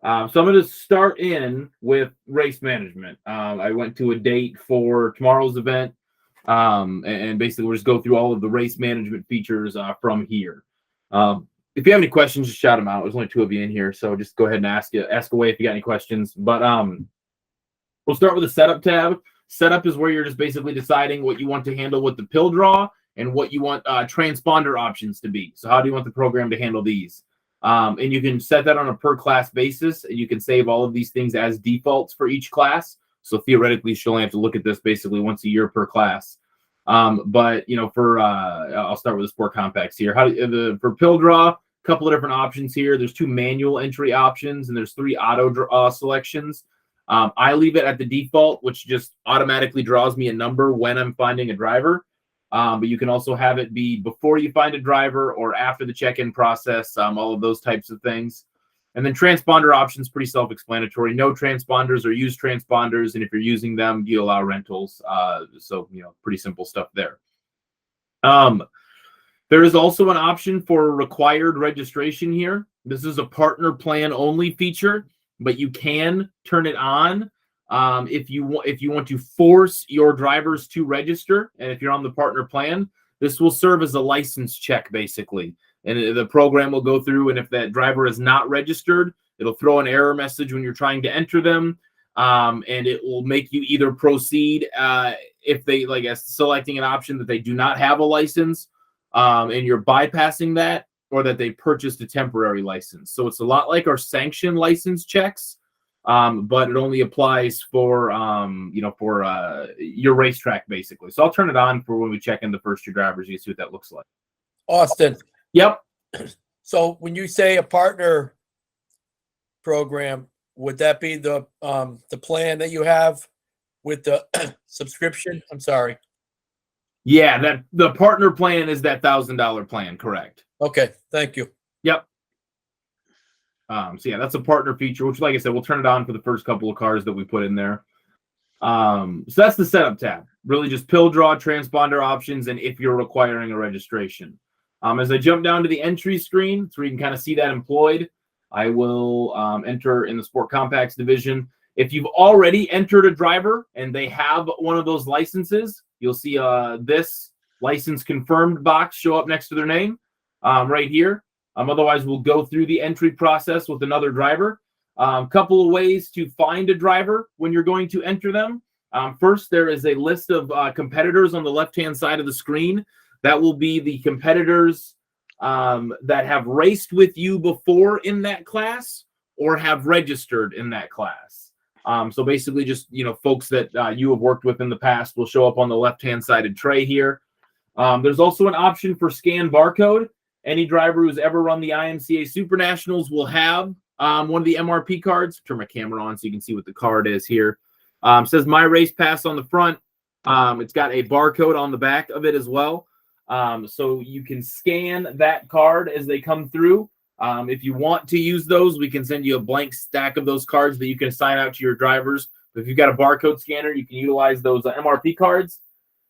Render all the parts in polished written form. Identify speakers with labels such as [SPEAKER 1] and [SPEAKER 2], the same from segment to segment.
[SPEAKER 1] So I'm going to start in with race management. I went to a date for tomorrow's event, and basically we'll just go through all of the race management features from here. If you have any questions, just shout them out. There's only two of you in here, so just go ahead and ask away if you got any questions. But we'll start with the setup tab. Setup is where you're just basically deciding what you want to handle with the pill draw and what you want transponder options to be. So how do you want the program to handle these? And you can set that on a per class basis, and you can save all of these things as defaults for each class. So theoretically, she'll only have to look at this basically once a year per class. But for I'll start with the sport compacts here. For pill draw, a couple of different options here. There's 2 manual entry options, and there's 3 auto draw selections. I leave it at the default, which just automatically draws me a number when I'm finding a driver. But you can also have it be before you find a driver or after the check-in process, all of those types of things. And then transponder options, pretty self-explanatory. No transponders or use transponders, and if you're using them, you allow rentals. So, pretty simple stuff there. There is also an option for required registration here. This is a partner plan only feature, but you can turn it on if you want to force your drivers to register. And if you're on the partner plan, this will serve as a license check basically. And the program will go through, and if that driver is not registered, it'll throw an error message when you're trying to enter them, and it will make you either proceed if they selecting an option that they do not have a license, and you're bypassing that, or that they purchased a temporary license. So it's a lot like our sanction license checks, but it only applies for your racetrack basically. So I'll turn it on for when we check in the first 2 drivers. You can see what that looks like.
[SPEAKER 2] Austin.
[SPEAKER 1] Yep.
[SPEAKER 2] So when you say a partner program, would that be the plan that you have with the subscription? I'm sorry.
[SPEAKER 1] Yeah, that the partner plan is that $1,000 plan, correct?
[SPEAKER 2] Okay, thank you.
[SPEAKER 1] Yep. So yeah, that's a partner feature, which, like I said, we'll turn it on for the first couple of cars that we put in there. So that's the setup tab. Really just pill draw, transponder options, and if you're requiring a registration. As I jump down to the entry screen, so you can kind of see that employed, I will enter in the Sport Compacts division. If you've already entered a driver and they have one of those licenses, you'll see this license confirmed box show up next to their name right here. Otherwise, we'll go through the entry process with another driver. Couple of ways to find a driver when you're going to enter them. First, there is a list of competitors on the left-hand side of the screen. That will be the competitors that have raced with you before in that class or have registered in that class. So basically just, folks that you have worked with in the past will show up on the left-hand sided tray here. There's also an option for scan barcode. Any driver who's ever run the IMCA Super Nationals will have one of the MRP cards. Turn my camera on so you can see what the card is here. It says My Race Pass on the front. It's got a barcode on the back of it as well. So you can scan that card as they come through. If you want to use those, we can send you a blank stack of those cards that you can assign out to your drivers. But if you've got a barcode scanner, you can utilize those MRP cards.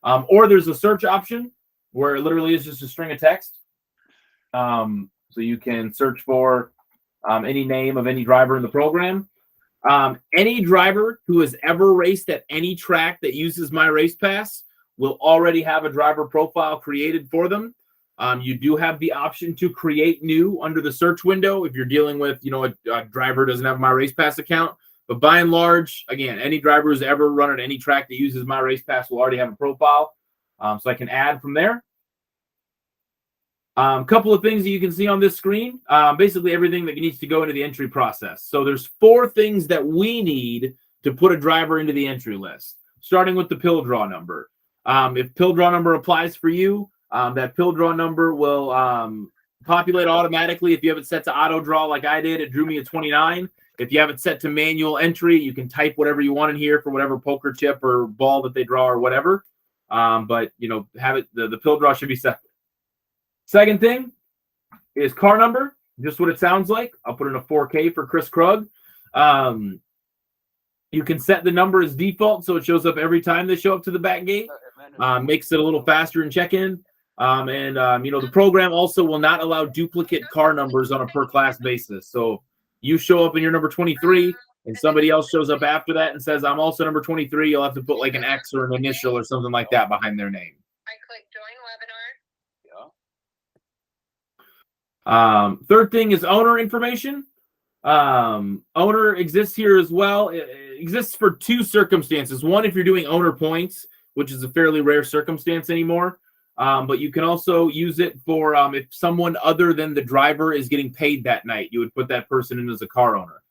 [SPEAKER 1] Or there's a search option where it literally is just a string of text. So you can search for any name of any driver in the program. Any driver who has ever raced at any track that uses My Race Pass will already have a driver profile created for them. You do have the option to create new under the search window if you're dealing with, a driver doesn't have a My Race Pass account. But by and large, again, any driver who's ever run at any track that uses My Race Pass will already have a profile. So I can add from there. Couple of things that you can see on this screen. Basically everything that needs to go into the entry process. So there's 4 things that we need to put a driver into the entry list, starting with the pill draw number. If pill draw number applies for you, that pill draw number will populate automatically. If you have it set to auto draw like I did, it drew me a 29. If you have it set to manual entry, you can type whatever you want in here for whatever poker chip or ball that they draw or whatever. But have it, the pill draw should be set. Second thing is car number, just what it sounds like. I'll put in a 4K for Chris Krug. You can set the number as default so it shows up every time they show up to the back gate. Makes it a little faster in check-in. The program also will not allow duplicate car numbers on a per class basis. So you show up and you're number 23, and somebody else shows up after that and says, I'm also number 23, you'll have to put like an X or an initial or something like that behind their name.
[SPEAKER 3] I click join webinar.
[SPEAKER 1] Yeah. Third thing is owner information. Owner exists here as well. It exists for two circumstances. One, if you're doing owner points, which is a fairly rare circumstance anymore. But you can also use it for if someone other than the driver is getting paid that night, you would put that person in as a car owner.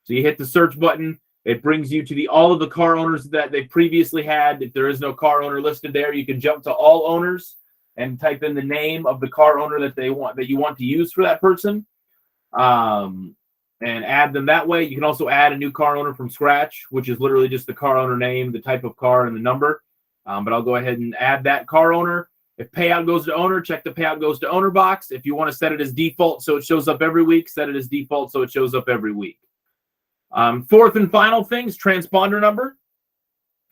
[SPEAKER 1] So you hit the search button. It brings you to all of the car owners that they previously had. If there is no car owner listed there, you can jump to all owners and type in the name of the car owner that you want to use for that person, and add them that way. You can also add a new car owner from scratch, which is literally just the car owner name, the type of car, and the number. But I'll go ahead and add that car owner. If payout goes to owner, check the payout goes to owner box. If you want to set it as default so it shows up every week, set it as default so it shows up every week. Fourth and final thing is transponder number.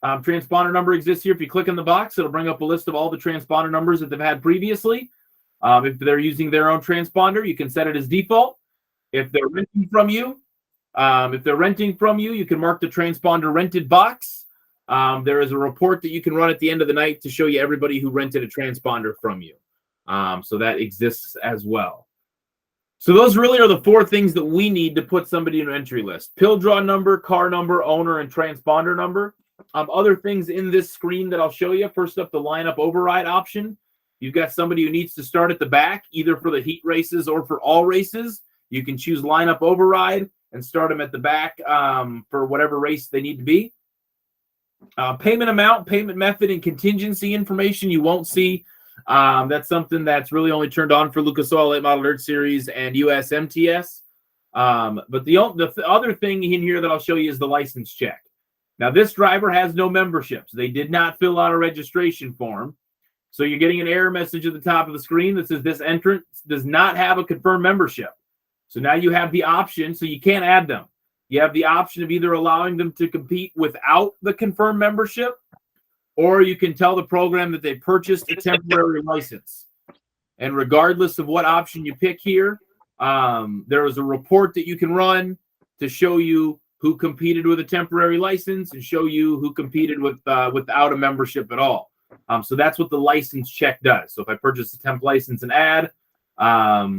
[SPEAKER 1] Transponder number exists here. If you click in the box, it'll bring up a list of all the transponder numbers that they've had previously. If they're using their own transponder, you can set it as default. If they're renting from you, you can mark the transponder rented box. There is a report that you can run at the end of the night to show you everybody who rented a transponder from you. So that exists as well. So those really are the four things that we need to put somebody in an entry list: pill draw number, car number, owner, and transponder number. Other things in this screen that I'll show you. First up, the lineup override option. You've got somebody who needs to start at the back, either for the heat races or for all races. You can choose lineup override and start them at the back for whatever race they need to be. Payment amount, payment method, and contingency information you won't see. That's something that's really only turned on for Lucas Oil Late Model Dirt Series and US MTS. But the other thing in here that I'll show you is the license check. Now, this driver has no memberships. They did not fill out a registration form. So you're getting an error message at the top of the screen that says this entrant does not have a confirmed membership. So now you have the option, so you can't add them. You have the option of either allowing them to compete without the confirmed membership, or you can tell the program that they purchased a temporary license. And regardless of what option you pick here, there is a report that you can run to show you who competed with a temporary license and show you who competed without a membership at all. So that's what the license check does. So if I purchase a temp license and add,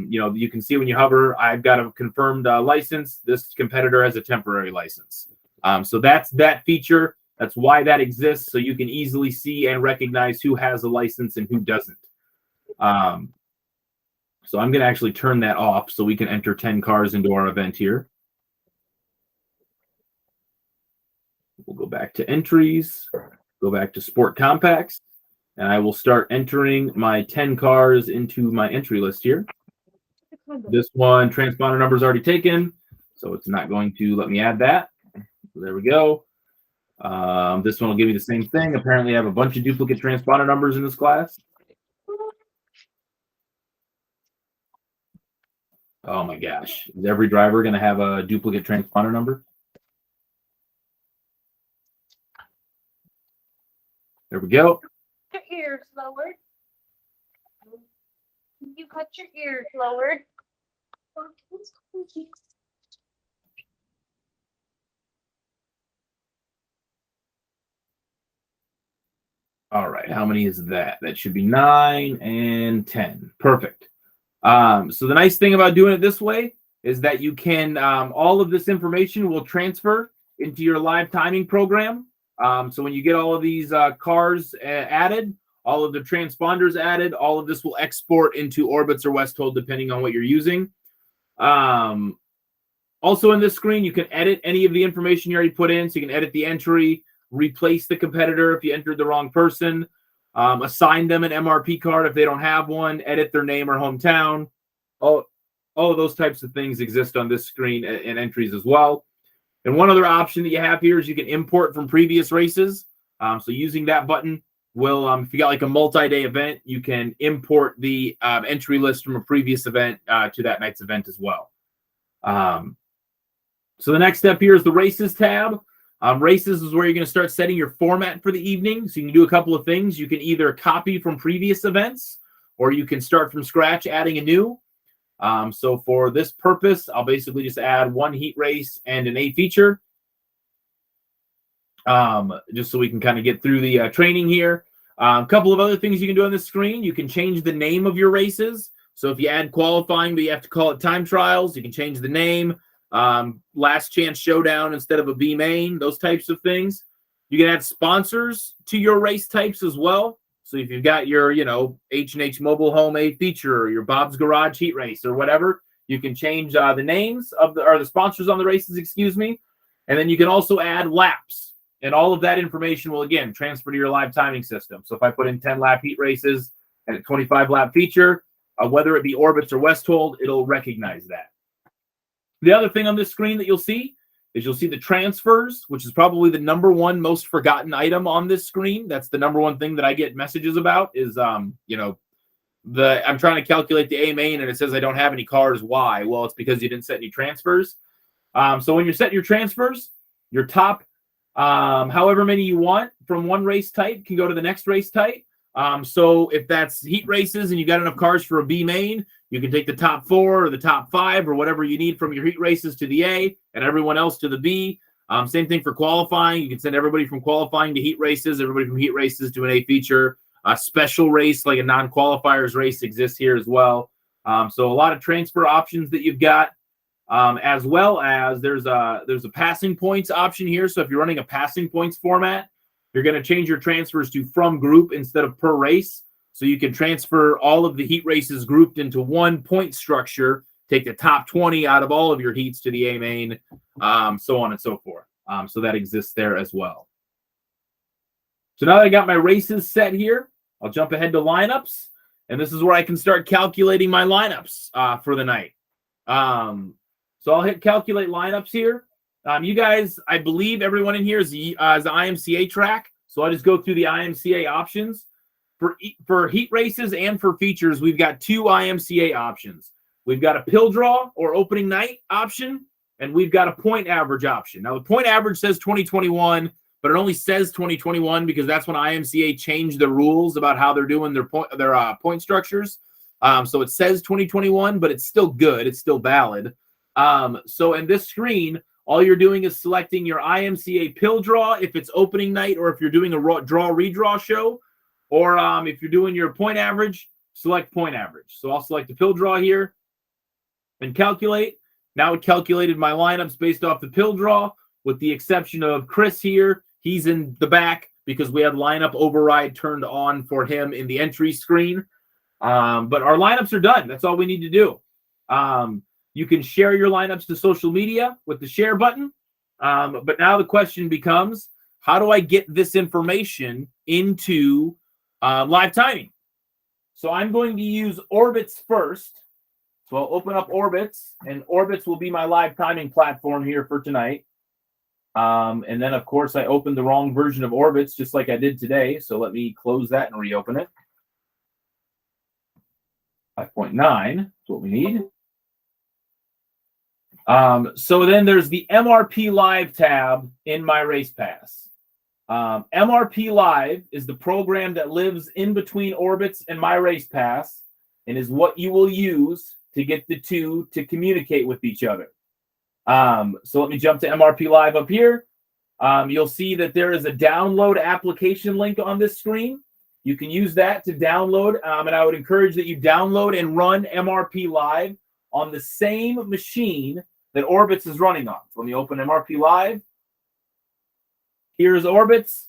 [SPEAKER 1] you can see when you hover, I've got a confirmed license. This competitor has a temporary license. So that's that feature. That's why that exists. So you can easily see and recognize who has a license and who doesn't. So I'm going to actually turn that off so we can enter 10 cars into our event here. We'll go back to entries, go back to Sport Compacts, and I will start entering my 10 cars into my entry list here. This one, transponder number is already taken, so it's not going to let me add that. So there we go. This one will give me the same thing. Apparently, I have a bunch of duplicate transponder numbers in this class. Oh my gosh. Is every driver going to have a duplicate transponder number? There we go.
[SPEAKER 3] Your ears lowered. You cut your ears lowered.
[SPEAKER 1] All right. How many is that? That should be 9 and 10. Perfect. So the nice thing about doing it this way is that you can, all of this information will transfer into your live timing program. So when you get all of these cars added, all of the transponders added, all of this will export into Orbitz or Westhold, depending on what you're using. Also in this screen, you can edit any of the information you already put in. So you can edit the entry, replace the competitor if you entered the wrong person, assign them an MRP card if they don't have one, edit their name or hometown. All of those types of things exist on this screen in entries as well. And one other option that you have here is you can import from previous races. So using that button will, if you got like a multi-day event, you can import the entry list from a previous event to that night's event as well. So the next step here is the races tab. Races is where you're going to start setting your format for the evening. So you can do a couple of things. You can either copy from previous events, or you can start from scratch, adding a new. So for this purpose, I'll basically just add one heat race and an A feature, just so we can kind of get through the training here. A couple of other things you can do on this screen. You can change the name of your races. So if you add qualifying, but you have to call it time trials, you can change the name. Last chance showdown instead of a B main, those types of things. You can add sponsors to your race types as well. So if you've got your, H&H Mobile Home A feature or your Bob's Garage Heat Race or whatever, you can change the names of the sponsors on the races, excuse me. And then you can also add laps. And all of that information will, again, transfer to your live timing system. So if I put in 10 lap heat races and a 25 lap feature, whether it be Orbits or Westhold, it'll recognize that. The other thing on this screen that you'll see is you'll see the transfers, which is probably the number one most forgotten item on this screen. That's the number one thing that I get messages about is, I'm trying to calculate the A main and it says I don't have any cars. Why? Well, it's because you didn't set any transfers. So when you're setting your transfers, your top, however many you want from one race type can go to the next race type. So if that's heat races and you got enough cars for a B main, you can take the top 4 or the top 5 or whatever you need from your heat races to the A and everyone else to the B. Same thing for qualifying. You can send everybody from qualifying to heat races, everybody from heat races to an A feature. A special race like a non-qualifiers race exists here as well. So a lot of transfer options that you've got, as well as there's a passing points option here. So if you're running a passing points format, you're going to change your transfers to from group instead of per race. So you can transfer all of the heat races grouped into one point structure, take the top 20 out of all of your heats to the A main, so on and so forth. So that exists there as well. So now that I got my races set here, I'll jump ahead to lineups. And this is where I can start calculating my lineups for the night. So I'll hit calculate lineups here. You guys, I believe everyone in here is the IMCA track. So I'll just go through the IMCA options. For heat races and for features, we've got 2 IMCA options. We've got a pill draw or opening night option, and we've got a point average option. Now, the point average says 2021, but it only says 2021 because that's when IMCA changed the rules about how they're doing their point structures. So it says 2021, but it's still good. It's still valid. So in this screen, all you're doing is selecting your IMCA pill draw if it's opening night or if you're doing a draw-redraw show. Or if you're doing your point average, select point average. So I'll select the pill draw here and calculate. Now it calculated my lineups based off the pill draw, with the exception of Chris here. He's in the back because we had lineup override turned on for him in the entry screen. But our lineups are done. That's all we need to do. You can share your lineups to social media with the share button. But now the question becomes, how do I get this information into live timing? So I'm going to use Orbits first. So I'll open up Orbits, and Orbits will be my live timing platform here for tonight. And then, of course, I opened the wrong version of Orbits, just like I did today. So let me close that and reopen it. 5.9 is what we need. So then there's the MRP Live tab in my race pass. MRP Live is the program that lives in between Orbits and my race pass and is what you will use to get the two to communicate with each other. So let me jump to MRP Live up here. You'll see that there is a download application link on this screen. You can use that to download, and I would encourage that you download and run MRP Live on the same machine that Orbits is running on. So let me open MRP Live. Here's Orbits.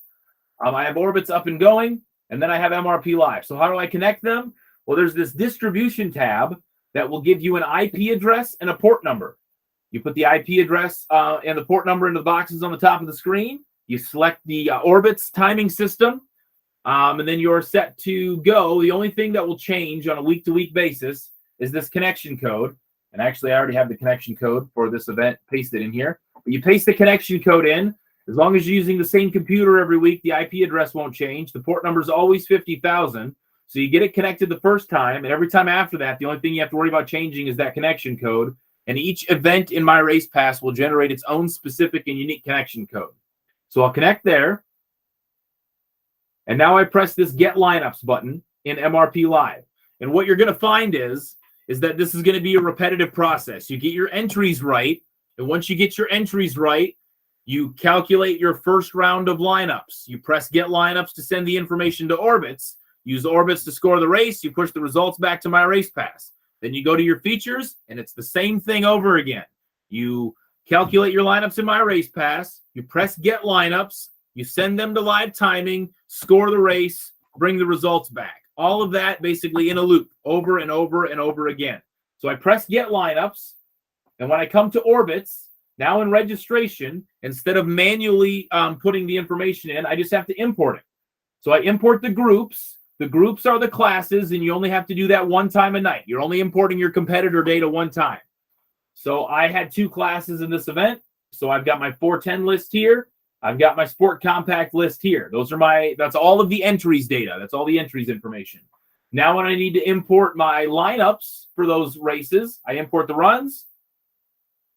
[SPEAKER 1] I have Orbits up and going, and then I have MRP Live. So how do I connect them? Well, there's this distribution tab that will give you an IP address and a port number. You put the IP address and the port number into the boxes on the top of the screen. You select the Orbits timing system, and then you're set to go. The only thing that will change on a week-to-week basis is this connection code. And actually, I already have the connection code for this event pasted in here. But you paste the connection code in. As long as you're using the same computer every week, the IP address won't change. The port number is always 50,000. So you get it connected the first time, and every time after that, the only thing you have to worry about changing is that connection code. And each event in my race pass will generate its own specific and unique connection code. So I'll connect there. And now I press this Get Lineups button in MRP Live. And what you're going to find is is that this is going to be a repetitive process. You get your entries right, and once you get your entries right, you calculate your first round of lineups. You press get lineups to send the information to Orbitz. Use Orbitz to score the race. You push the results back to My Race Pass. Then you go to your features, and it's the same thing over again. You calculate your lineups in My Race Pass. You press get lineups. You send them to live timing, score the race, bring the results back. All of that basically in a loop over and over and over again. So I press get lineups, and when I come to Orbitz, now in registration, instead of manually putting the information in, I just have to import it. So I import the groups. The groups are the classes, and you only have to do that one time a night. You're only importing your competitor data one time. So I had 2 classes in this event. So I've got my 410 list here. I've got my Sport Compact list here. That's all of the entries data. That's all the entries information. Now when I need to import my lineups for those races, I import the runs.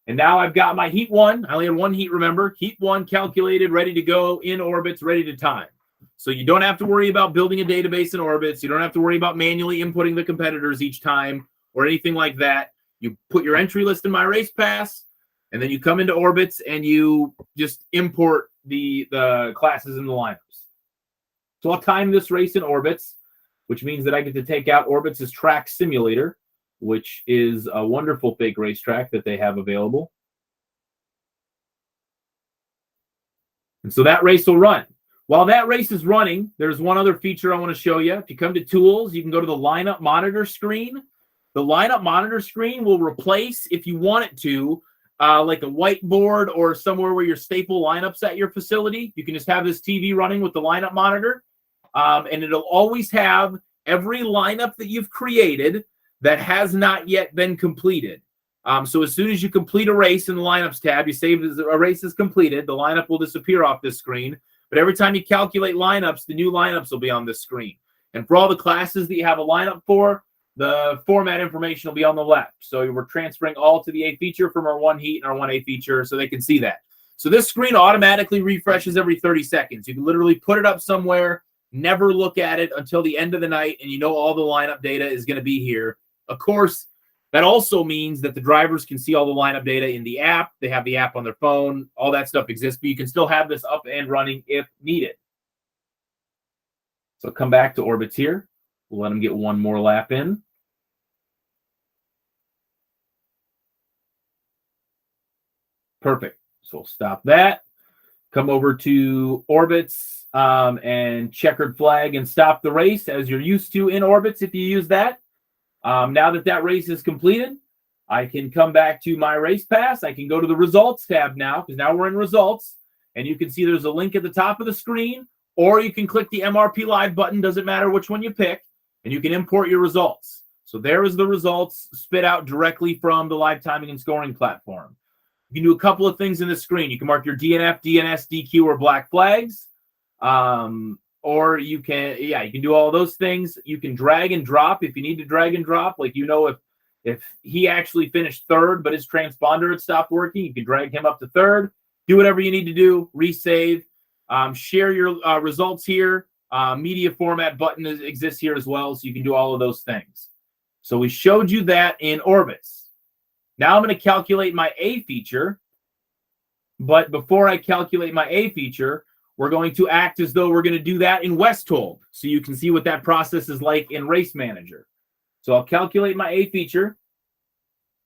[SPEAKER 1] And now I've got my heat 1. I only had 1 heat, remember. Heat 1 calculated, ready to go in Orbitz, ready to time. So you don't have to worry about building a database in Orbitz. You don't have to worry about manually inputting the competitors each time or anything like that. You put your entry list in My Race Pass, and then you come into Orbitz and you just import the classes and the lineups. So I'll time this race in Orbitz, which means that I get to take out Orbitz's track simulator, which is a wonderful fake racetrack that they have available. And so that race will run. While that race is running, there's one other feature I want to show you. If you come to Tools, you can go to the Lineup Monitor screen. The Lineup Monitor screen will replace, if you want it to, like a whiteboard or somewhere where you staple lineups at your facility. You can just have this TV running with the Lineup Monitor, and it'll always have every lineup that you've created that has not yet been completed. So as soon as you complete a race in the Lineups tab, you save as a race is completed, the lineup will disappear off this screen. But every time you calculate lineups, the new lineups will be on this screen. And for all the classes that you have a lineup for, the format information will be on the left. So we're transferring all to the A feature from our 1 heat and our 1A feature so they can see that. So this screen automatically refreshes every 30 seconds. You can literally put it up somewhere, never look at it until the end of the night, and you know all the lineup data is going to be here. Of course, that also means that the drivers can see all the lineup data in the app. They have the app on their phone. All that stuff exists, but you can still have this up and running if needed. So come back to Orbitz here. We'll let them get one more lap in. Perfect. So we'll stop that. Come over to Orbitz and checkered flag and stop the race as you're used to in Orbitz if you use that. Now that that race is completed, I can come back to My Race Pass. I can go to the Results tab now because now we're in Results. And you can see there's a link at the top of the screen, or you can click the MRP Live button. Doesn't matter which one you pick. And you can import your results. So there is the results spit out directly from the live timing and scoring platform. You can do a couple of things in the screen. You can mark your DNF, DNS, DQ, or black flags. Or you can do all those things. You can drag and drop if you need to drag and drop. Like, if he actually finished third, but his transponder had stopped working, you can drag him up to third. Do whatever you need to do. Resave. Share your results here. Media format button exists here as well, so you can do all of those things. So we showed you that in Orbitz. Now I'm going to calculate my A feature. But before I calculate my A feature, we're going to act as though we're going to do that in Westhold, so you can see what that process is like in Race Manager. So I'll calculate my A feature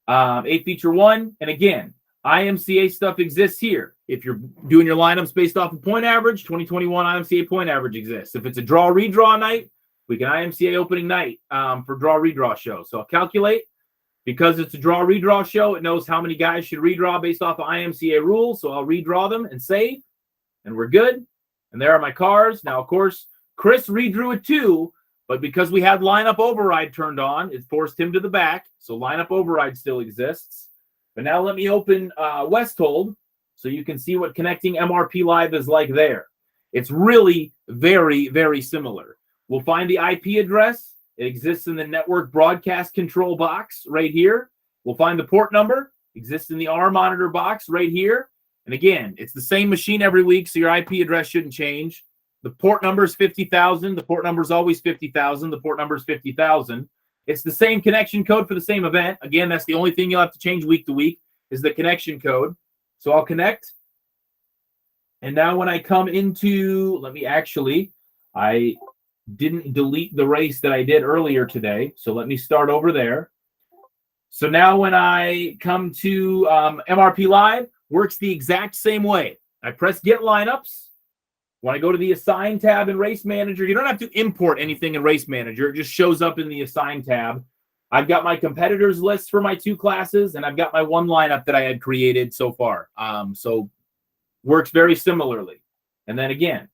[SPEAKER 1] 1, and again, IMCA stuff exists here. If you're doing your lineups based off of point average, 2021 IMCA point average exists. If it's a draw redraw night, we can IMCA opening night for draw redraw show. So I'll calculate. Because it's a draw redraw show, it knows how many guys should redraw based off of IMCA rules. So I'll redraw them and save. And we're good. And there are my cars. Now, of course, Chris redrew it too, but because we had lineup override turned on, it forced him to the back. So lineup override still exists. But now let me open Westhold so you can see what connecting MRP Live is like there. It's really very, very similar. We'll find the IP address. It exists in the network broadcast control box right here. We'll find the port number. Exists in the R monitor box right here. And again, it's the same machine every week, so your IP address shouldn't change. The port number is 50,000. The port number is always 50,000. The port number is 50,000. It's the same connection code for the same event. Again, that's the only thing you'll have to change week to week is the connection code. So I'll connect. And now when I come into, I didn't delete the race that I did earlier today. So let me start over there. So now when I come to MRP Live, works the exact same way. I press Get Lineups. When I go to the Assign tab in Race Manager, you don't have to import anything in Race Manager. It just shows up in the Assign tab. I've got my competitors list for my 2 classes, and I've got my 1 lineup that I had created so far. So works very similarly. And then again,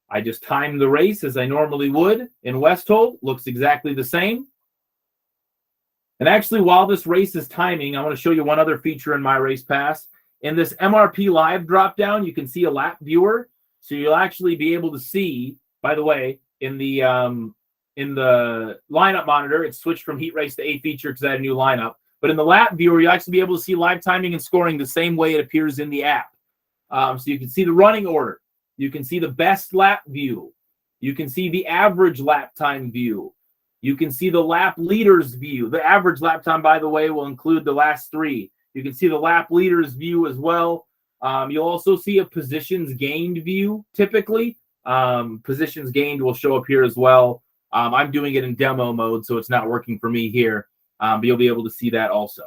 [SPEAKER 1] I just time the race as I normally would in Westhold. Looks exactly the same. And actually, while this race is timing, I want to show you one other feature in my race pass. In this MRP Live dropdown, you can see a lap viewer. So you'll actually be able to see, by the way, in the lineup monitor, it's switched from heat race to A feature because I had a new lineup. But in the lap viewer, you'll actually be able to see live timing and scoring the same way it appears in the app. So you can see the running order. You can see the best lap view. You can see the average lap time view. You can see the lap leaders view. The average lap time, by the way, will include the last 3. You can see the lap leaders view as well. You'll also see a positions gained view, typically. Positions gained will show up here as well. I'm doing it in demo mode, so it's not working for me here. But you'll be able to see that also.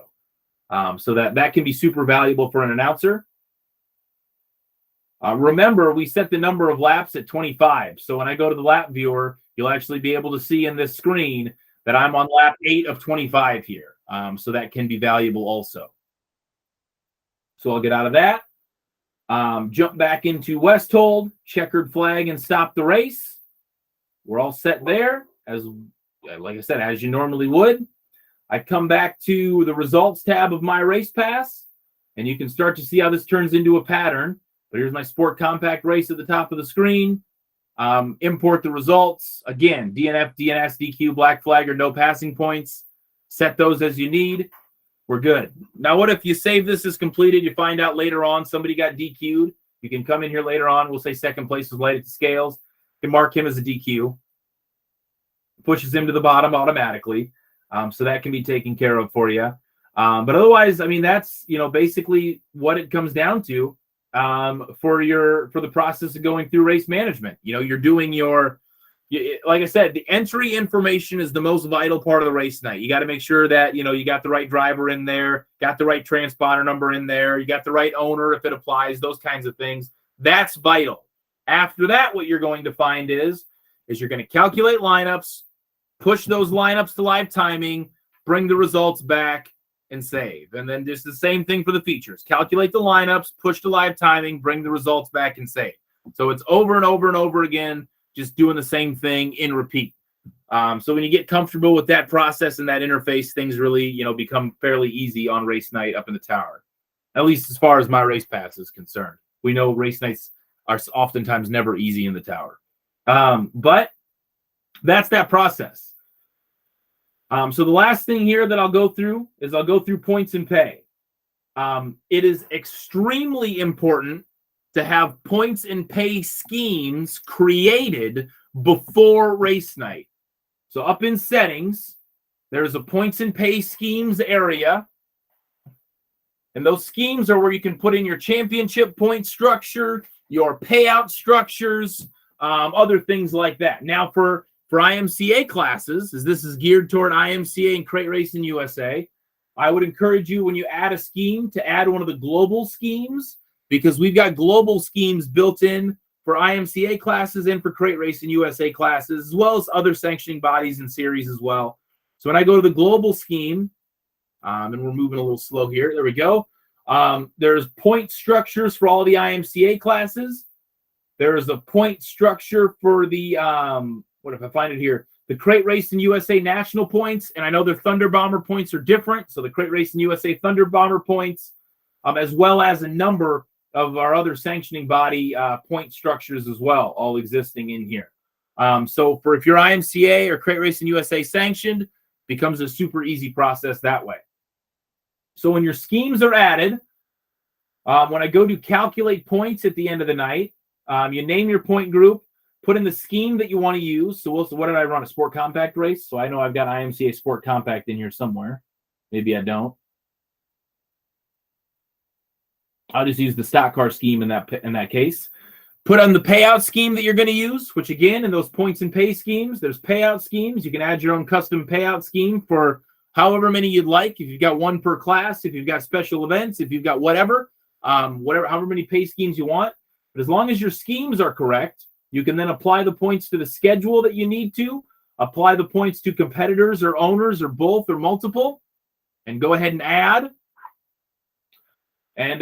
[SPEAKER 1] So that can be super valuable for an announcer. Remember, we set the number of laps at 25. So when I go to the lap viewer, you'll actually be able to see in this screen that I'm on lap 8 of 25 here. So that can be valuable also. So I'll get out of that. Jump back into Westhold, checkered flag, and stop the race. We're all set there, like I said, as you normally would. I come back to the results tab of my race pass, and you can start to see how this turns into a pattern. But here's my Sport Compact race at the top of the screen. Import the results. Again, DNF, DNS, DQ, black flag, or no passing points. Set those as you need. We're good. Now, what if you save this as completed? You find out later on somebody got DQ'd. You can come in here later on. We'll say second place was light at the scales. You can mark him as a DQ. Pushes him to the bottom automatically. So that can be taken care of for you. But otherwise, I mean, that's, basically what it comes down to for the process of going through race management. You're doing like I said, the entry information is the most vital part of the race night. You got to make sure that, you got the right driver in there, got the right transponder number in there, you got the right owner if it applies, those kinds of things. That's vital. After that, what you're going to find is you're going to calculate lineups, push those lineups to live timing, bring the results back, and save. And then just the same thing for the features. Calculate the lineups, push to live timing, bring the results back, and save. So it's over and over and over again, just doing the same thing in repeat. So when you get comfortable with that process and that interface, things really, become fairly easy on race night up in the tower. At least as far as my race pass is concerned. We know race nights are oftentimes never easy in the tower. But that's that process. So the last thing here that I'll go through is I'll go through points and pay. It is extremely important to have points and pay schemes created before race night. So up in settings, there's a points and pay schemes area. And those schemes are where you can put in your championship point structure, your payout structures, other things like that. Now for IMCA classes, as this is geared toward IMCA and Crate Racing USA, I would encourage you when you add a scheme to add one of the global schemes, because we've got global schemes built in for IMCA classes and for Crate Racing USA classes, as well as other sanctioning bodies and series as well. So when I go to the global scheme, and we're moving a little slow here, there we go. There's point structures for all the IMCA classes. There's a point structure for the, what if I find it here? The Crate Racing USA national points, and I know their Thunder Bomber points are different. So the Crate Racing USA Thunder Bomber points, as well as a number of our other sanctioning body point structures as well, all existing in here. So if you're IMCA or Crate Racing USA sanctioned, becomes a super easy process that way. So when your schemes are added, when I go to calculate points at the end of the night, you name your point group. put in the scheme that you want to use. So what did I run? A Sport Compact race? So I know I've got IMCA Sport Compact in here somewhere. Maybe I don't. I'll just use the stock car scheme in that case. Put on the payout scheme that you're going to use, which again, in those points and pay schemes, there's payout schemes. You can add your own custom payout scheme for however many you'd like. If you've got one per class, if you've got special events, if you've got whatever, however many pay schemes you want. But as long as your schemes are correct, you can then apply the points to the schedule that you need to, apply the points to competitors or owners or both or multiple, and go ahead and add. And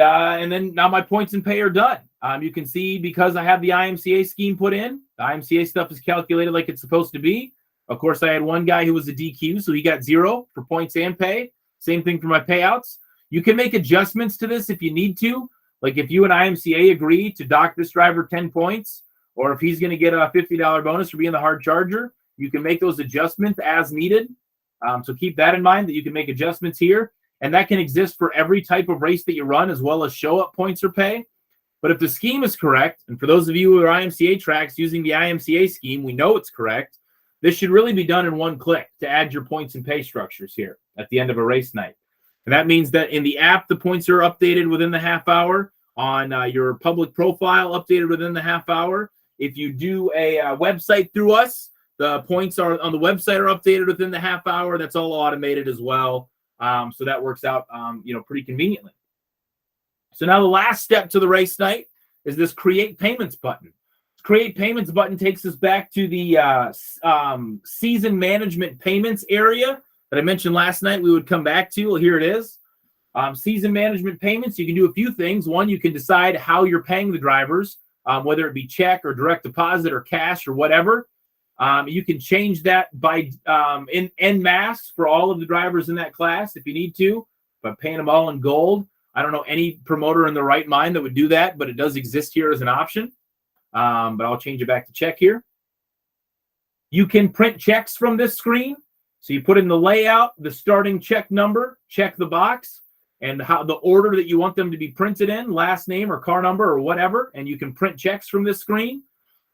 [SPEAKER 1] then now my points and pay are done. You can see because I have the IMCA scheme put in, the IMCA stuff is calculated like it's supposed to be. Of course, I had one guy who was a DQ, so he got 0 for points and pay. Same thing for my payouts. You can make adjustments to this if you need to. Like if you and IMCA agree to dock this driver 10 points, or if he's going to get a $50 bonus for being the hard charger, you can make those adjustments as needed. So keep that in mind that you can make adjustments here. And that can exist for every type of race that you run, as well as show up points or pay. But if the scheme is correct, and for those of you who are IMCA tracks using the IMCA scheme, we know it's correct. This should really be done in one click to add your points and pay structures here at the end of a race night. And that means that in the app, the points are updated within the half hour. On your public profile, updated within the half hour. If you do a website through us, the points are on the website are updated within the half hour. That's all automated as well. So that works out, pretty conveniently. So now the last step to the race night is this create payments button. Create payments button takes us back to the season management payments area that I mentioned last night. We would come back to. Well, here it is. Season management payments. You can do a few things. One, you can decide how you're paying the drivers, whether it be check or direct deposit or cash or whatever. You can change that by en masse for all of the drivers in that class if you need to, by paying them all in gold. I don't know any promoter in their right mind that would do that, but it does exist here as an option. But I'll change it back to check here. You can print checks from this screen. So you put in the layout, the starting check number, check the box, and how the order that you want them to be printed in, last name or car number or whatever, and you can print checks from this screen.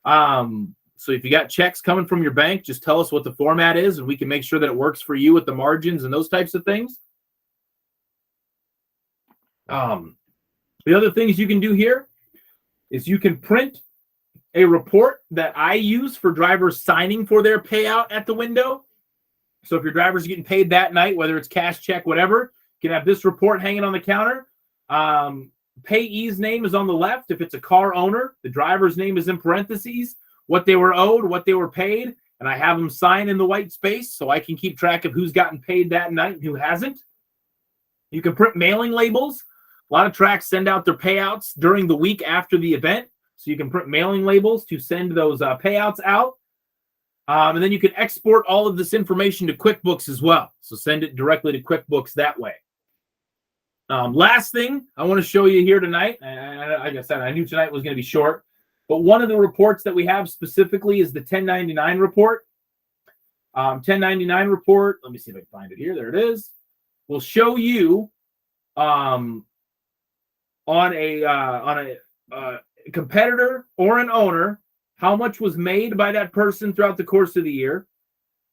[SPEAKER 1] So if you got checks coming from your bank, just tell us what the format is, and we can make sure that it works for you with the margins and those types of things. The other things you can do here is you can print a report that I use for drivers signing for their payout at the window. So if your driver's getting paid that night, whether it's cash, check, whatever, you can have this report hanging on the counter. Payee's name is on the left. If it's a car owner, the driver's name is in parentheses, what they were owed, what they were paid, and I have them sign in the white space so I can keep track of who's gotten paid that night and who hasn't. You can print mailing labels. A lot of tracks send out their payouts during the week after the event, so you can print mailing labels to send those payouts out. And then you can export all of this information to QuickBooks as well. So send it directly to QuickBooks that way. Last thing I want to show you here tonight, like I said, I knew tonight was going to be short, but one of the reports that we have specifically is the 1099 report. 1099 report, let me see if I can find it here. There it is. We'll show you on a competitor or an owner how much was made by that person throughout the course of the year,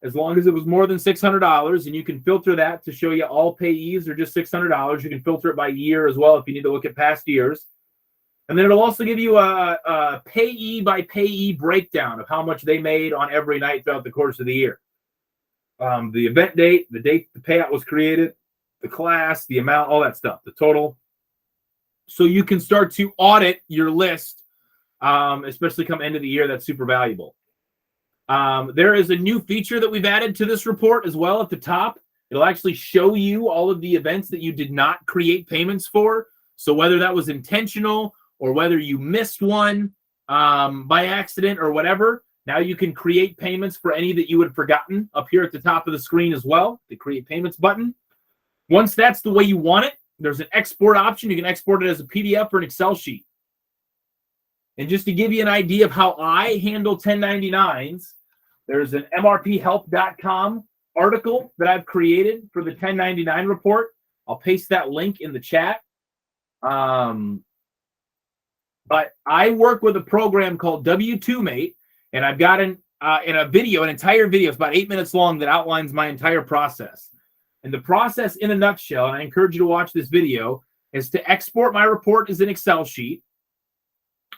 [SPEAKER 1] as long as it was more than $600, and you can filter that to show you all payees or just $600. You can filter it by year as well if you need to look at past years. And then it'll also give you a payee by payee breakdown of how much they made on every night throughout the course of the year. The event date, the date the payout was created, the class, the amount, all that stuff, the total. So you can start to audit your list, especially come end of the year. That's super valuable. There is a new feature that we've added to this report as well at the top. It'll actually show you all of the events that you did not create payments for. So whether that was intentional or whether you missed one by accident or whatever, now you can create payments for any that you had forgotten up here at the top of the screen as well, the Create Payments button. Once that's the way you want it, there's an export option. You can export it as a PDF or an Excel sheet. And just to give you an idea of how I handle 1099s, there's an mrphelp.com article that I've created for the 1099 report. I'll paste that link in the chat. But I work with a program called W2Mate, And I've got in a video, an entire video, it's about 8 minutes long, that outlines my entire process. And the process in a nutshell, and I encourage you to watch this video, is to export my report as an Excel sheet.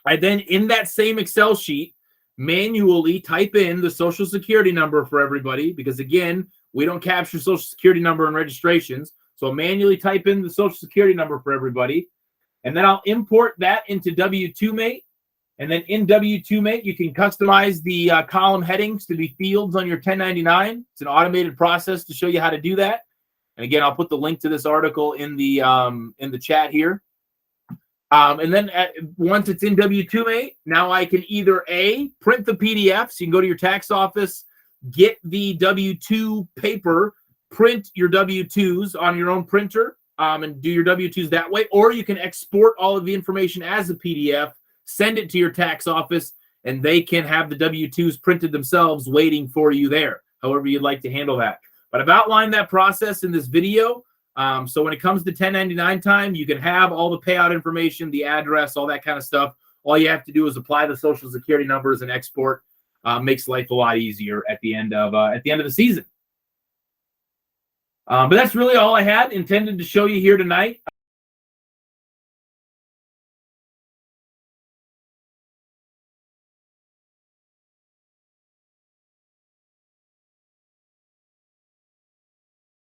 [SPEAKER 1] I then, in that same Excel sheet, manually type in the social security number for everybody, because again, we don't capture social security number in registrations. So I'll manually type in the social security number for everybody. And then I'll import that into W2Mate. And then in W2Mate, you can customize the column headings to be fields on your 1099. It's an automated process to show you how to do that. And again, I'll put the link to this article in the chat here. And then once it's in W2Mate, now I can either A, print the PDF. So you can go to your tax office, get the W2 paper, print your W2s on your own printer, and do your W2s that way. Or you can export all of the information as a PDF, send it to your tax office, and they can have the W2s printed themselves waiting for you there, however you'd like to handle that. But I've outlined that process in this video. So when it comes to 1099 time, you can have all the payout information, the address, all that kind of stuff. All you have to do is apply the social security numbers and export. Makes life a lot easier at the end of the season. But that's really all I had intended to show you here tonight.